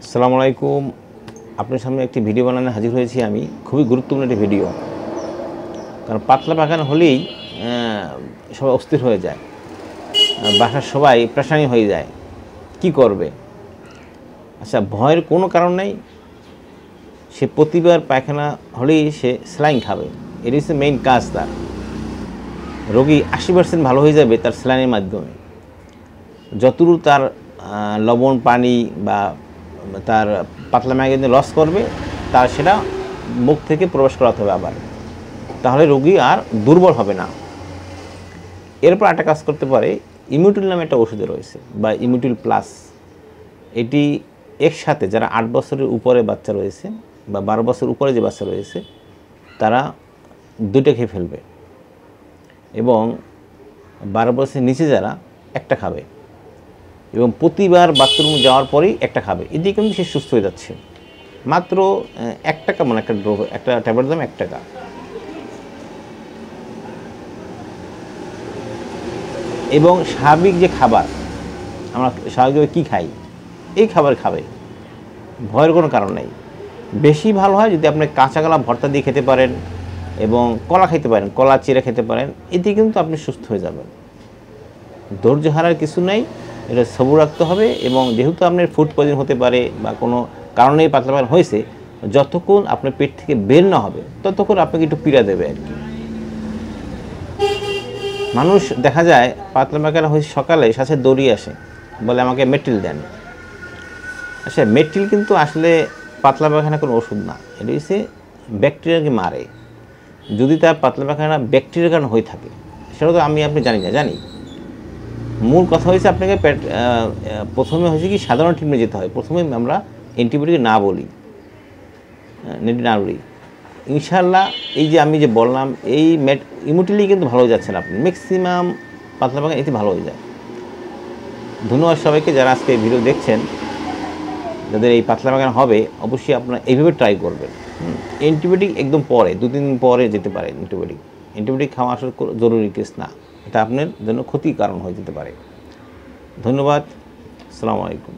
আসসালামু আলাইকুম। আপনার সামনে একটি ভিডিও বানানো হাজির হয়েছি আমি। খুবই গুরুত্বপূর্ণ একটি ভিডিও। কারণ পাতলা পায়খানা হলেই সবাই অস্থির হয়ে যায়, বাসার সবাই পেরেশানি হয়ে যায়, কি করবে। আচ্ছা, ভয়ের কোনো কারণ নেই। সে প্রতিবার পায়খানা হলেই সে স্যালাইন খাবে। এটি হচ্ছে মেইন কাজ তার। রোগী 80% ভালো হয়ে যাবে তার স্যালাইনের মাধ্যমে। যতটুকু তার লবণ পানি বা তার পাতলা ম্যাগাজিন লস করবে, তার সেটা মুখ থেকে প্রবেশ করাতে হবে আবার, তাহলে রোগী আর দুর্বল হবে না। এরপর একটা কাজ করতে পারে, ইমিউটিল নামে একটা ওষুধ রয়েছে বা ইমিউটিল প্লাস। এটি একসাথে যারা 8 বছরের উপরে বাচ্চা রয়েছে বা 12 বছর উপরে যে বাচ্চা রয়েছে তারা 2টা খেয়ে ফেলবে, এবং 12 বছরের নিচে যারা একটা খাবে, এবং প্রতিবার বাথরুম যাওয়ার পরেই একটা খাবে। এদিকে কিন্তু সে সুস্থ হয়ে যাচ্ছে। মাত্র 1 টাকা, মানে একটা ট্যাবলেট দাম 1 টাকা। এবং স্বাভাবিক যে খাবার আমরা স্বাভাবিকভাবে কী খাই, এই খাবার খাবে, ভয়ের কোনো কারণ নেই। বেশি ভালো হয় যদি আপনি কাঁচা কলা ভর্তা দিয়ে খেতে পারেন এবং কলা খেতে পারেন, কলা চিড়ে খেতে পারেন। এতে কিন্তু আপনি সুস্থ হয়ে যাবেন। ধৈর্য হারার কিছু নেই, এটা সবুর রাখতে হবে। এবং যেহেতু আপনার ফুড পয়জন হতে পারে বা কোনো কারণেই পাতলা পায়খানা হয়েছে, যতক্ষণ আপনার পেট থেকে বের না হবে ততক্ষণ আপনাকে একটু পীড়া দেবে আর কি। মানুষ দেখা যায় পাতলা পায়খানা হয়েছে সকালে সাথে দৌড়িয়ে আসে, বলে আমাকে মেট্রিল দেন। আচ্ছা, মেট্রিল কিন্তু আসলে পাতলা পায়খানা কোনো ওষুধ না। এটা হচ্ছে ব্যাকটেরিয়াকে মারে। যদি তার পাতলা পায়খানা ব্যাকটেরিয়ার কারণে হয়ে থাকে, সেটা তো আপনি জানি না, জানি। মূল কথা হয়েছে আপনাকে প্রথমে হয়েছে কি, সাধারণ ট্রিটমেন্ট যেতে হয়। প্রথমে আমরা অ্যান্টিবায়োটিক না বলি, ইনশাআল্লাহ এই যে আমি যে বললাম, এই ইমিউনিটি কিন্তু ভালো হয়ে যাচ্ছেন আপনি। ম্যাক্সিমাম পাতলা পায়খানা এতে ভালো হয়ে যায়। ধন্যবাদ সবাইকে যারা আজকে এই ভিডিও দেখছেন। যাদের এই পাতলা পায়খানা হবে, অবশ্যই আপনারা এইভাবে ট্রাই করবেন। অ্যান্টিবায়োটিক একদম পরে, 2-3 দিন পরে যেতে পারে। অ্যান্টিবায়োটিক খাওয়া আসলে জরুরি কেস না, এটা আপনার জন্য ক্ষতির কারণ হয়ে যেতে পারে। ধন্যবাদ। আসসালামু আলাইকুম।